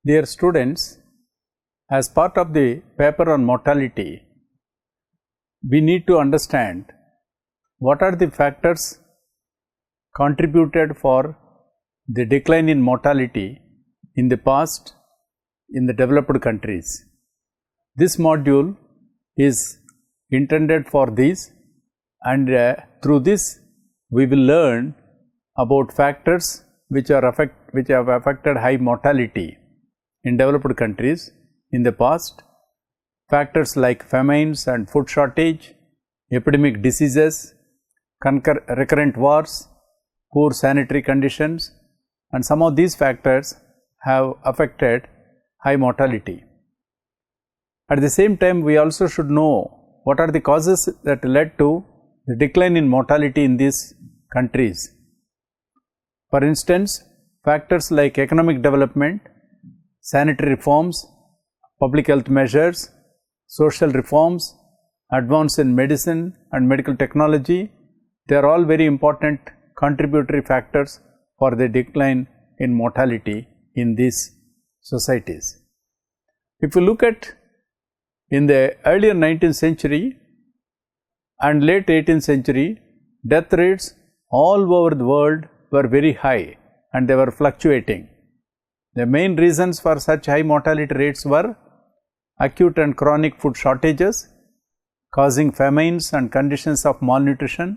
Dear students, as part of the paper on mortality, we need to understand what are the factors contributed for the decline in mortality in the past in the developed countries. This module is intended for this, and through this we will learn about factors which have affected high mortality in developed countries in the past, factors like famines and food shortage, epidemic diseases, recurrent wars, poor sanitary conditions, and some of these factors have affected high mortality. At the same time, we also should know what are the causes that led to the decline in mortality in these countries. For instance, factors like economic development, sanitary reforms, public health measures, social reforms, advance in medicine and medical technology, they are all very important contributory factors for the decline in mortality in these societies. If you look at in the earlier 19th century and late 18th century, death rates all over the world were very high and they were fluctuating. The main reasons for such high mortality rates were acute and chronic food shortages causing famines and conditions of malnutrition,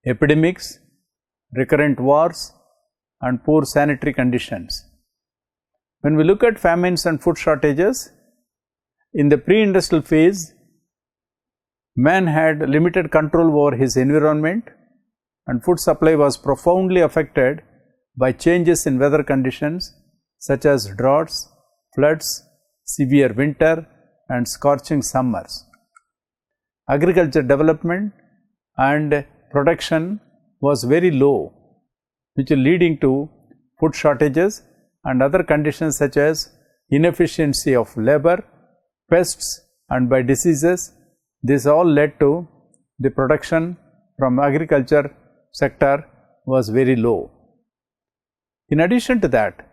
epidemics, recurrent wars, and poor sanitary conditions. When we look at famines and food shortages, in the pre-industrial phase, man had limited control over his environment and food supply was profoundly affected by changes in weather conditions such as droughts, floods, severe winter and scorching summers. Agriculture development and production was very low, which is leading to food shortages and other conditions such as inefficiency of labor, pests and by diseases. This all led to the production from agriculture sector was very low. In addition to that,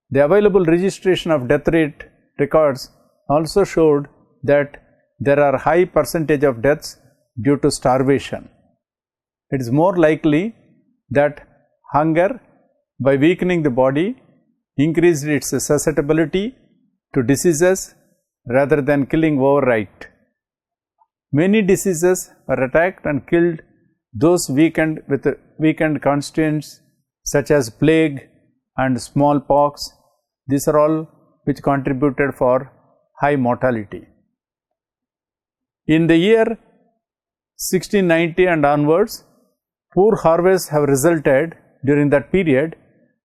the available registration of death rate records also showed that there are high percentage of deaths due to starvation. It is more likely that hunger, by weakening the body, increased its susceptibility to diseases rather than killing outright. Many diseases were attacked and killed those weakened with weakened constituents such as plague and smallpox. These are all which contributed for high mortality. In the year 1690 and onwards, poor harvests have resulted during that period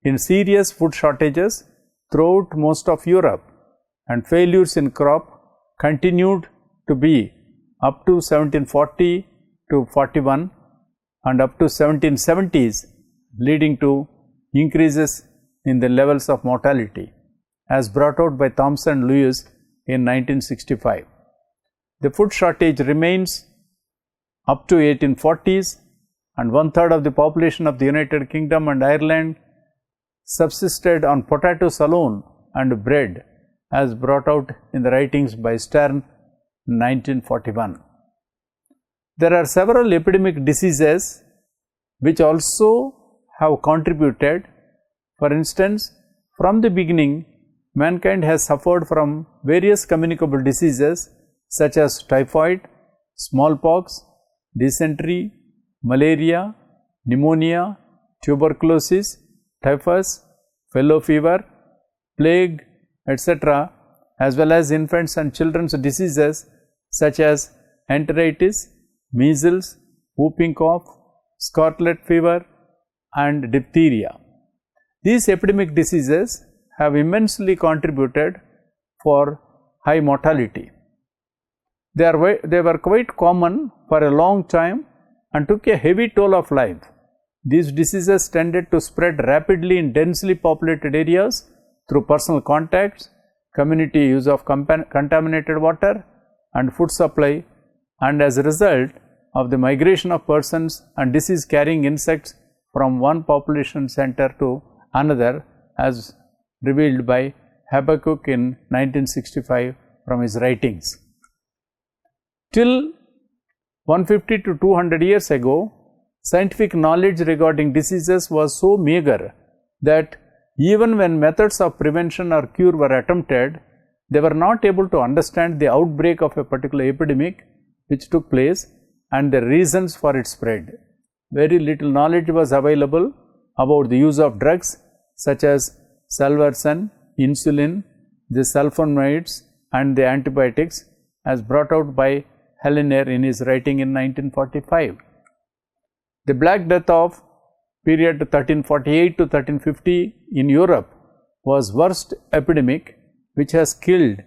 in serious food shortages throughout most of Europe, and failures in crop continued to be up to 1740 to 41 and up to 1770s, leading to increases in the levels of mortality as brought out by Thomson and Lewis in 1965. The food shortage remains up to 1840s, and 1/3 of the population of the United Kingdom and Ireland subsisted on potatoes alone and bread, as brought out in the writings by Stern in 1941. There are several epidemic diseases which also have contributed. For instance, from the beginning, mankind has suffered from various communicable diseases such as typhoid, smallpox, dysentery, malaria, pneumonia, tuberculosis, typhus, yellow fever, plague, etc., as well as infants and children's diseases such as enteritis, measles, whooping cough, scarlet fever, and diphtheria. These epidemic diseases have immensely contributed for high mortality. They were quite common for a long time and took a heavy toll of life. These diseases tended to spread rapidly in densely populated areas through personal contacts, community use of contaminated water and food supply, and as a result of the migration of persons and disease carrying insects from one population center to another, as revealed by Habakkuk in 1965 from his writings. Till 150 to 200 years ago, scientific knowledge regarding diseases was so meager that even when methods of prevention or cure were attempted, they were not able to understand the outbreak of a particular epidemic which took place and the reasons for its spread. Very little knowledge was available about the use of drugs such as salvarsan, insulin, the sulfonides and the antibiotics as brought out by Hellener in his writing in 1945. The Black Death of period 1348 to 1350 in Europe was worst epidemic which has killed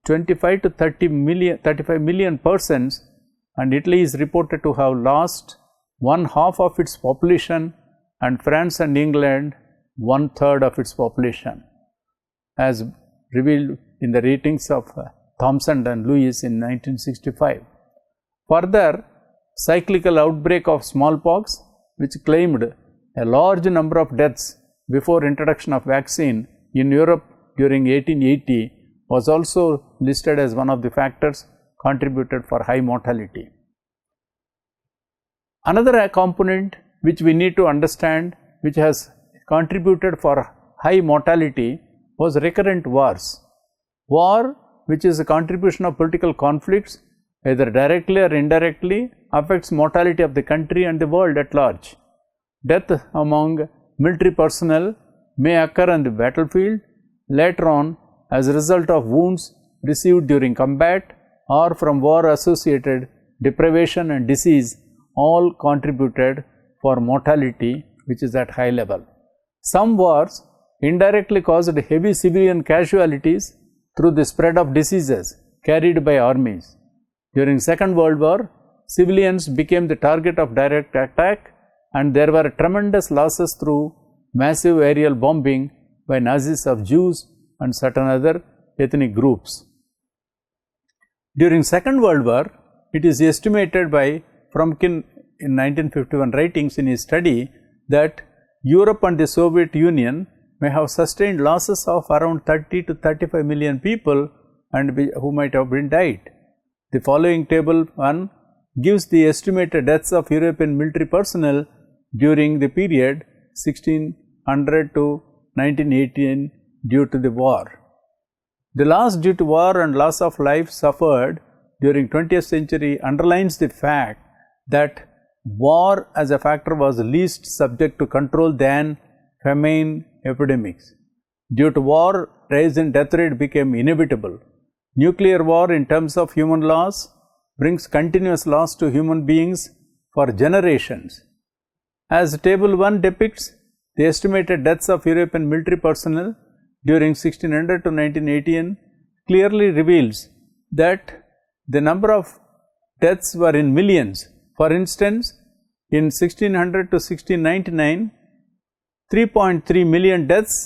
25 to 35 million persons, and Italy is reported to have lost 1/2 of its population and France and England 1/3 of its population, as revealed in the ratings of Thomson and Lewis in 1965. Further, cyclical outbreak of smallpox, which claimed a large number of deaths before introduction of vaccine in Europe during 1880, was also listed as one of the factors contributed for high mortality. Another component which we need to understand, which has contributed for high mortality, was recurrent wars. War, which is a contribution of political conflicts, either directly or indirectly, affects mortality of the country and the world at large. Death among military personnel may occur on the battlefield, later on as a result of wounds received during combat or from war associated deprivation and disease, all contributed for mortality which is at high level. Some wars indirectly caused heavy civilian casualties through the spread of diseases carried by armies. During Second World War, civilians became the target of direct attack, and there were tremendous losses through massive aerial bombing by Nazis of Jews and certain other ethnic groups. During Second World War, it is estimated by Fromkin in 1951 writings in his study that Europe and the Soviet Union may have sustained losses of around 30 to 35 million people and who might have been died. The following table 1 gives the estimated deaths of European military personnel during the period 1600 to 1918 due to the war. The loss due to war and loss of life suffered during 20th century underlines the fact that war as a factor was least subject to control than famine epidemics. Due to war, rise in death rate became inevitable. Nuclear war in terms of human loss brings continuous loss to human beings for generations. As table 1 depicts, the estimated deaths of European military personnel during 1600 to 1918 clearly reveals that the number of deaths were in millions. For instance, in 1600 to 1699, 3.3 million deaths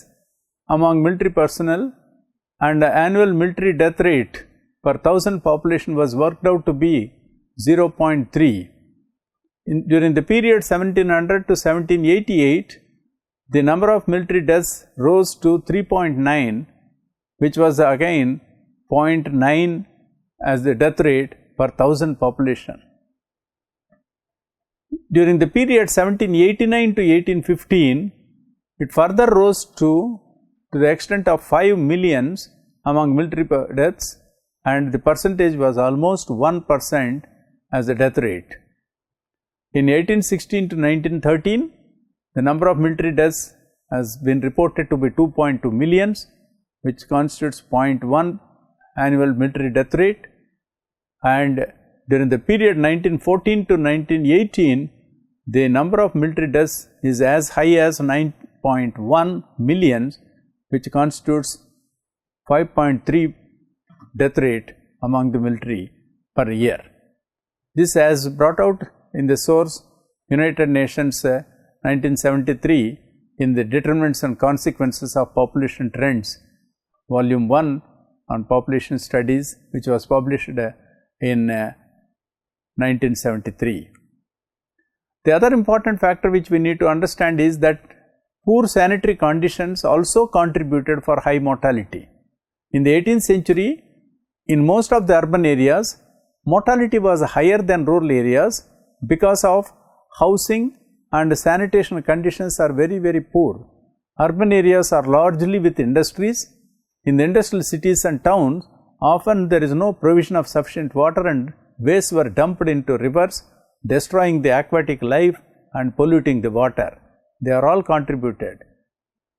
among military personnel, and the annual military death rate per thousand population was worked out to be 0.3. During the period 1700 to 1788, the number of military deaths rose to 3.9, which was again 0.9 as the death rate per thousand population. During the period 1789 to 1815, it further rose to the extent of 5 millions among military deaths, and the percentage was almost 1% as the death rate. In 1816 to 1913, the number of military deaths has been reported to be 2.2 millions, which constitutes 0.1 annual military death rate, and during the period 1914 to 1918, the number of military deaths is as high as 9.1 millions, which constitutes 5.3 death rate among the military per year. This has brought out in the source United Nations 1973 in the Determinants and Consequences of Population Trends, Volume 1 on Population Studies, which was published in 1973. The other important factor which we need to understand is that poor sanitary conditions also contributed for high mortality. In the 18th century, in most of the urban areas, mortality was higher than rural areas because of housing and sanitation conditions are very poor. Urban areas are largely with industries. In the industrial cities and towns, often there is no provision of sufficient water and wastes were dumped into rivers, destroying the aquatic life and polluting the water. They are all contributed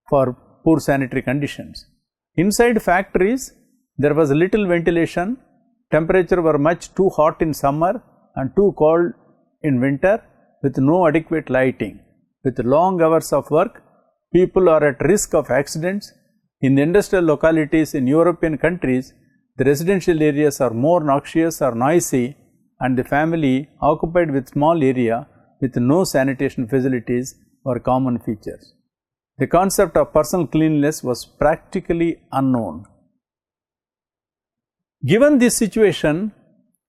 for poor sanitary conditions. Inside factories, there was little ventilation, temperature were much too hot in summer and too cold in winter, with no adequate lighting. With long hours of work, people are at risk of accidents. In the industrial localities in European countries, the residential areas are more noxious or noisy, and the family occupied with small area with no sanitation facilities were common features. The concept of personal cleanliness was practically unknown. Given this situation,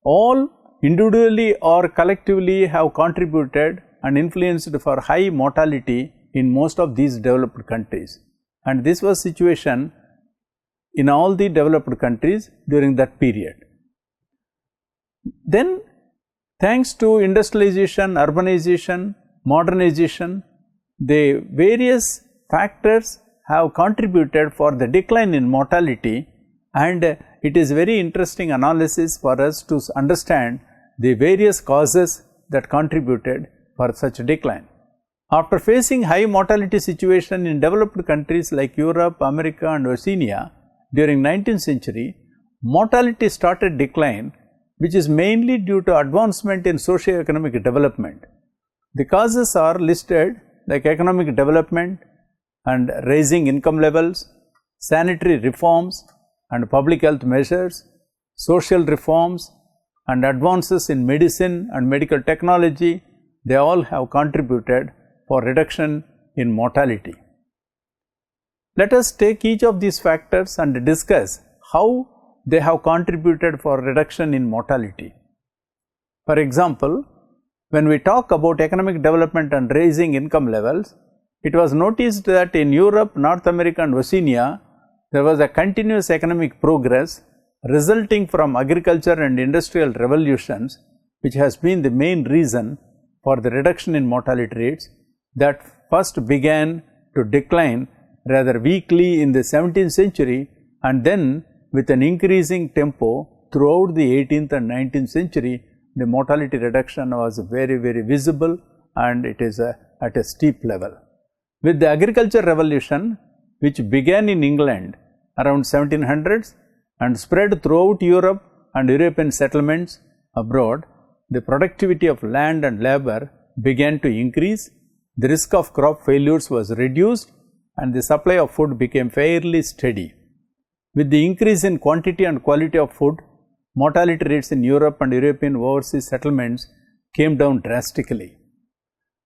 all individually or collectively have contributed and influenced for high mortality in most of these developed countries, and this was situation in all the developed countries during that period. Then, thanks to industrialization, urbanization, modernization, the various factors have contributed for the decline in mortality, and it is very interesting analysis for us to understand the various causes that contributed for such a decline. After facing high mortality situation in developed countries like Europe, America and Oceania during 19th century, mortality started decline, which is mainly due to advancement in socio-economic development. The causes are listed like economic development and raising income levels, sanitary reforms and public health measures, social reforms and advances in medicine and medical technology. They all have contributed for reduction in mortality. Let us take each of these factors and discuss how they have contributed for reduction in mortality. For example, when we talk about economic development and raising income levels, it was noticed that in Europe, North America and Oceania, there was a continuous economic progress resulting from agriculture and industrial revolutions, which has been the main reason for the reduction in mortality rates that first began to decline rather weakly in the 17th century and then with an increasing tempo throughout the 18th and 19th century. The mortality reduction was very visible, and it is at a steep level. With the agriculture revolution, which began in England around 1700s and spread throughout Europe and European settlements abroad, the productivity of land and labor began to increase, the risk of crop failures was reduced, and the supply of food became fairly steady. With the increase in quantity and quality of food, mortality rates in Europe and European overseas settlements came down drastically.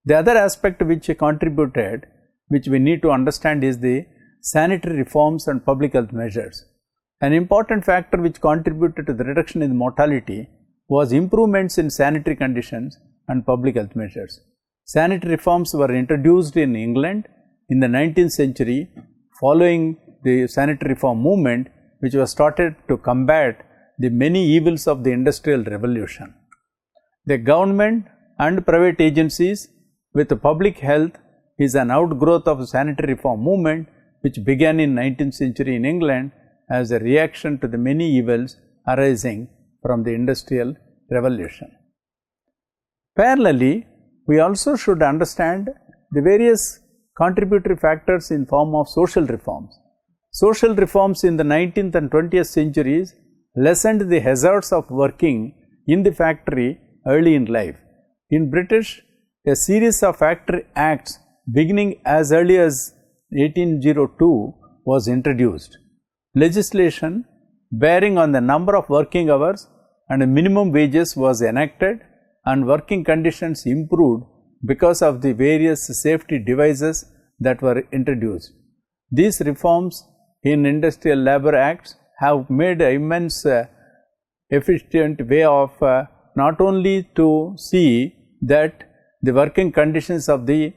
The other aspect which contributed, which we need to understand, is the sanitary reforms and public health measures. An important factor which contributed to the reduction in mortality was improvements in sanitary conditions and public health measures. Sanitary reforms were introduced in England in the 19th century following the sanitary reform movement, which was started to combat the many evils of the industrial revolution. The government and private agencies with public health is an outgrowth of the sanitary reform movement, which began in 19th century in England as a reaction to the many evils arising from the industrial revolution. Parallelly, we also should understand the various contributory factors in form of social reforms. Social reforms in the 19th and 20th centuries lessened the hazards of working in the factory early in life. In British, a series of factory acts beginning as early as 1802 was introduced. Legislation bearing on the number of working hours and minimum wages was enacted, and working conditions improved because of the various safety devices that were introduced. These reforms in Industrial Labour Acts have made an immense efficient way of not only to see that the working conditions of the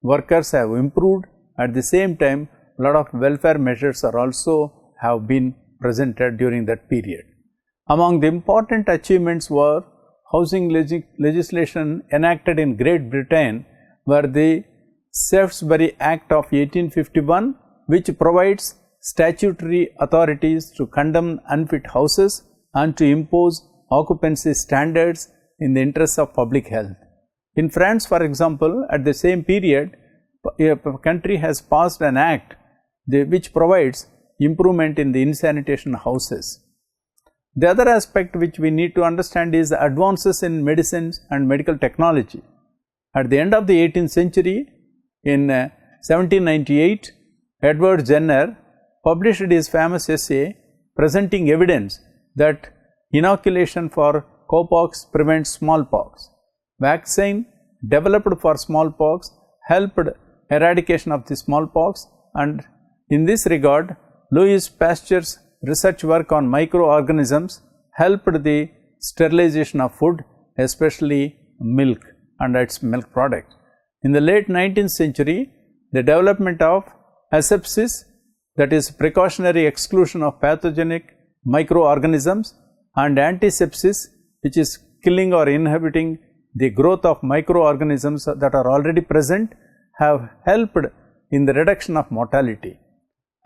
workers have improved, at the same time a lot of welfare measures are also have been presented during that period. Among the important achievements were housing legislation enacted in Great Britain were the Shaftesbury Act of 1851, which provides statutory authorities to condemn unfit houses and to impose occupancy standards in the interests of public health. In France, for example, at the same period, a country has passed an act which provides improvement in the insanitation houses. The other aspect which we need to understand is the advances in medicines and medical technology. At the end of the 18th century, in 1798, Edward Jenner published his famous essay presenting evidence that inoculation for cowpox prevents smallpox. Vaccine developed for smallpox helped eradication of the smallpox, and in this regard, Louis Pasteur's research work on microorganisms helped the sterilization of food, especially milk and its milk products. In the late 19th century, the development of asepsis, that is precautionary exclusion of pathogenic microorganisms, and antisepsis, which is killing or inhibiting the growth of microorganisms that are already present, have helped in the reduction of mortality.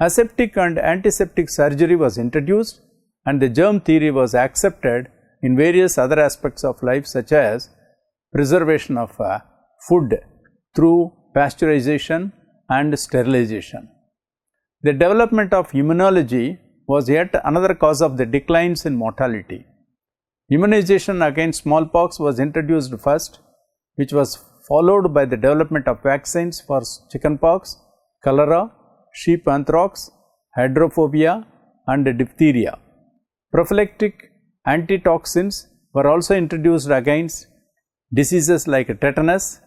Aseptic and antiseptic surgery was introduced, and the germ theory was accepted in various other aspects of life, such as preservation of food through pasteurization and sterilization. The development of immunology was yet another cause of the declines in mortality. Immunization against smallpox was introduced first, which was followed by the development of vaccines for chickenpox, cholera, sheep anthrax, hydrophobia, and diphtheria. Prophylactic antitoxins were also introduced against diseases like tetanus,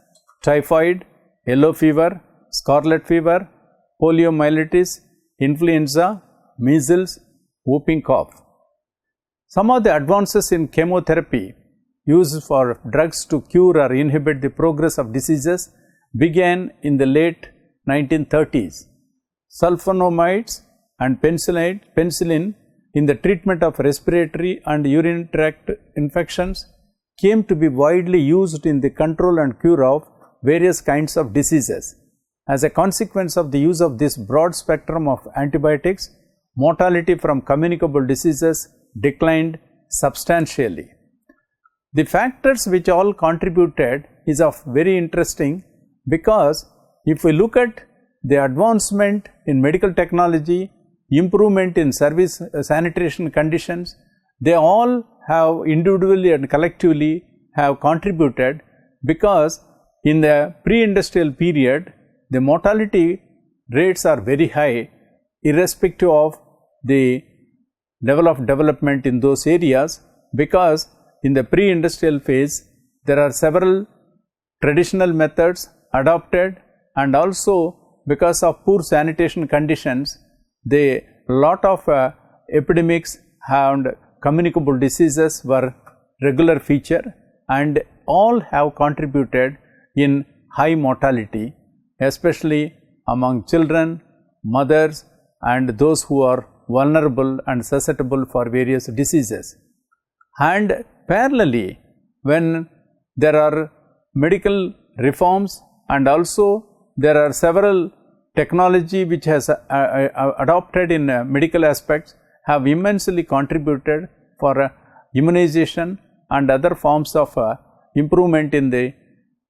typhoid, yellow fever, scarlet fever, poliomyelitis, influenza, measles, whooping cough. Some of the advances in chemotherapy used for drugs to cure or inhibit the progress of diseases began in the late 1930s. Sulfonamides and penicillin in the treatment of respiratory and urinary tract infections came to be widely used in the control and cure of various kinds of diseases. As a consequence of the use of this broad spectrum of antibiotics, mortality from communicable diseases declined substantially. The factors which all contributed is of very interesting, because if we look at the advancement in medical technology, improvement in service sanitation conditions, they all have individually and collectively have contributed, because in the pre-industrial period, the mortality rates are very high irrespective of the level of development in those areas, because in the pre-industrial phase there are several traditional methods adopted, and also because of poor sanitation conditions, the lot of epidemics and communicable diseases were regular feature, and all have contributed in high mortality, especially among children, mothers, and those who are vulnerable and susceptible for various diseases. And parallelly, when there are medical reforms, and also there are several technology which has adopted in medical aspects, have immensely contributed for immunization and other forms of improvement in the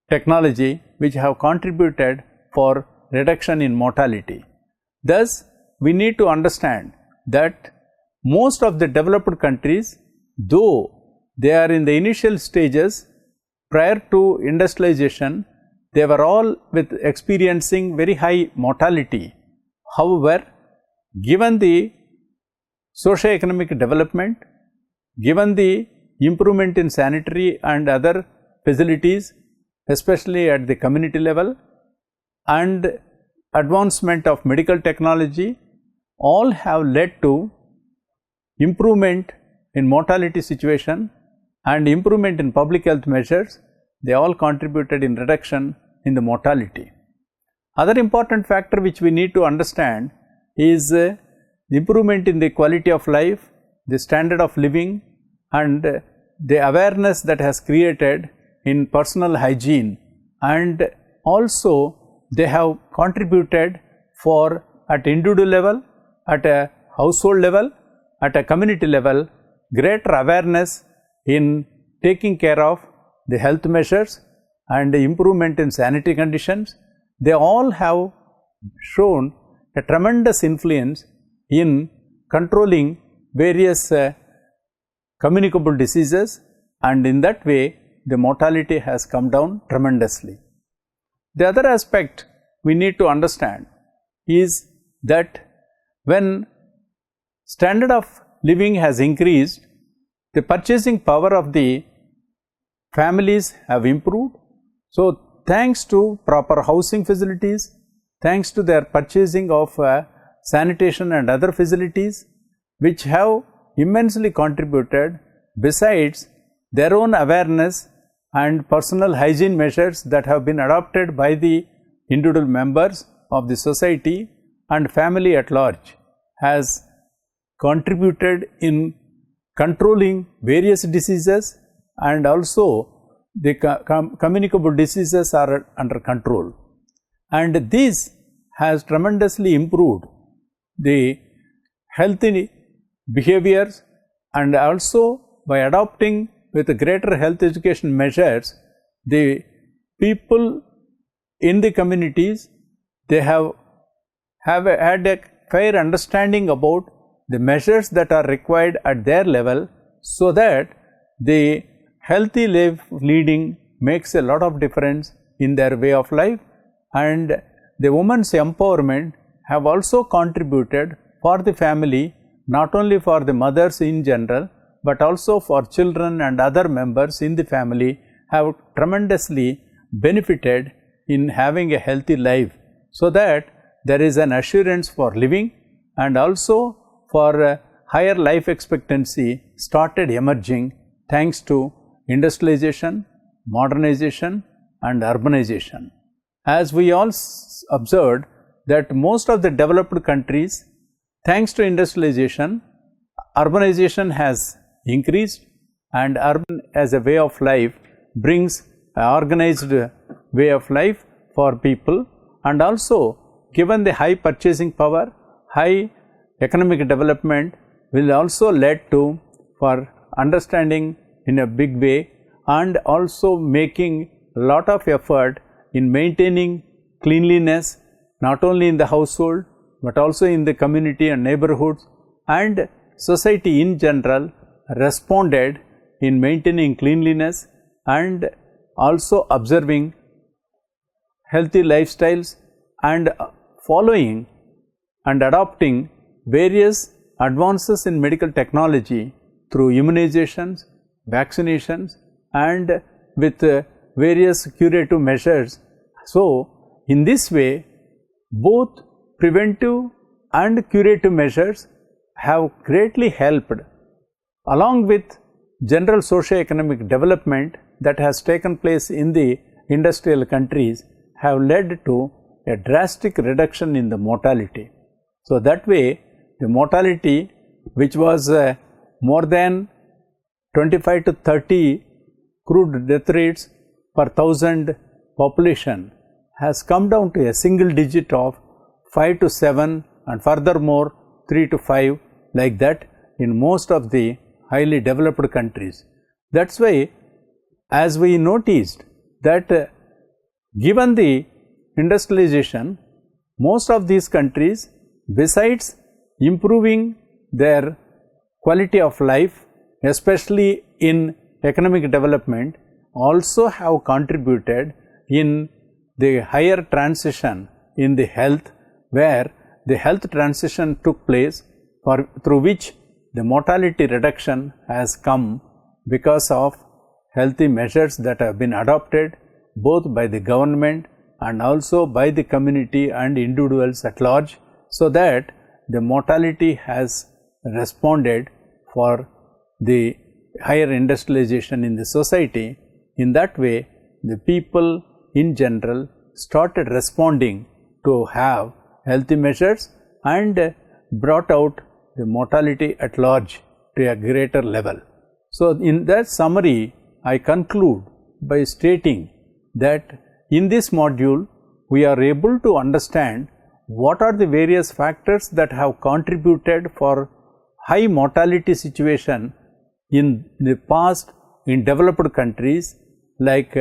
technology, which have contributed for reduction in mortality. Thus, we need to understand that most of the developed countries, though they are in the initial stages prior to industrialization, they were all experiencing very high mortality. However, given the socio-economic development, given the improvement in sanitary and other facilities, especially at the community level, and advancement of medical technology, all have led to improvement in mortality situation and improvement in public health measures. They all contributed in reduction in the mortality. Other important factor which we need to understand is the improvement in the quality of life, the standard of living, and the awareness that has created in personal hygiene, and also they have contributed for at individual level, at a household level, at a community level, greater awareness in taking care of the health measures and the improvement in sanitary conditions. They all have shown a tremendous influence in controlling various communicable diseases, and in that way the mortality has come down tremendously. The other aspect we need to understand is that when standard of living has increased, the purchasing power of the families have improved. So, thanks to proper housing facilities, thanks to their purchasing of sanitation and other facilities, which have immensely contributed, besides their own awareness and personal hygiene measures that have been adopted by the individual members of the society and family at large, has contributed in controlling various diseases, and also the communicable diseases are under control. And this has tremendously improved the healthy behaviors, and also by adopting with greater health education measures, the people in the communities, they have had a fair understanding about the measures that are required at their level, so that the healthy life leading makes a lot of difference in their way of life. And the women's empowerment have also contributed for the family, not only for the mothers in general, but also for children and other members in the family, have tremendously benefited in having a healthy life, so that there is an assurance for living, and also for higher life expectancy started emerging thanks to industrialization, modernization and urbanization. As we all observed that most of the developed countries, thanks to industrialization, urbanization has increased, and urban as a way of life brings an organized way of life for people, and also given the high purchasing power, high economic development will also lead to for understanding in a big way, and also making a lot of effort in maintaining cleanliness, not only in the household but also in the community and neighborhoods, and society in general responded in maintaining cleanliness and also observing healthy lifestyles and following and adopting various advances in medical technology through immunizations, vaccinations, and with various curative measures. So, in this way, both preventive and curative measures have greatly helped, along with general socio-economic development that has taken place in the industrial countries, have led to a drastic reduction in the mortality. So, that way the mortality, which was more than 25 to 30 crude death rates per thousand population, has come down to a single digit of 5 to 7, and furthermore 3 to 5, like that in most of the highly developed countries. That is why, as we noticed that given the industrialization, most of these countries, besides improving their quality of life, especially in economic development, also have contributed in the higher transition in the health, where the health transition took place, through which the mortality reduction has come because of healthy measures that have been adopted both by the government and also by the community and individuals at large, so that the mortality has responded for the higher industrialization in the society. In that way, the people in general started responding to have healthy measures, and brought out the mortality at large to a greater level. So, in that summary, I conclude by stating that in this module, we are able to understand what are the various factors that have contributed for high mortality situation in the past in developed countries, like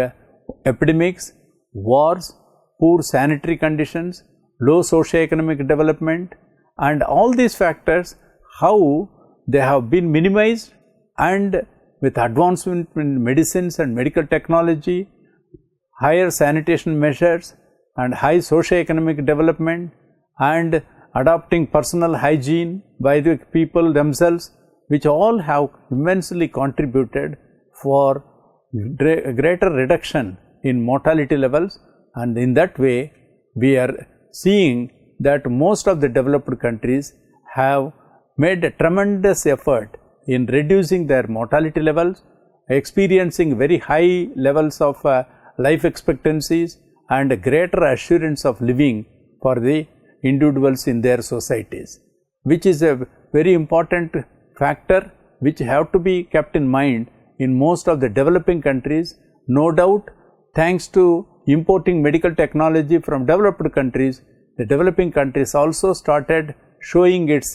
epidemics, wars, poor sanitary conditions, low socioeconomic development, and all these factors, how they have been minimized, and with advancement in medicines and medical technology, higher sanitation measures and high socio-economic development, and adopting personal hygiene by the people themselves, which all have immensely contributed for greater reduction in mortality levels. And in that way, we are seeing that most of the developed countries have made a tremendous effort in reducing their mortality levels, experiencing very high levels of life expectancies and greater assurance of living for the individuals in their societies, which is a very important factor which have to be kept in mind in most of the developing countries. No doubt, thanks to importing medical technology from developed countries, the developing countries also started showing its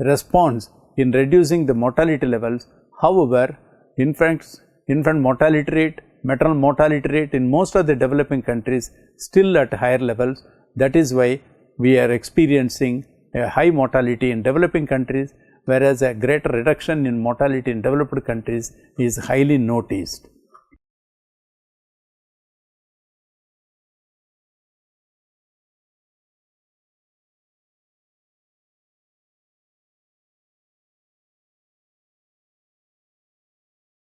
response in reducing the mortality levels. However, infant mortality rate, maternal mortality rate in most of the developing countries still at higher levels. That is why we are experiencing a high mortality in developing countries, whereas a greater reduction in mortality in developed countries is highly noticed.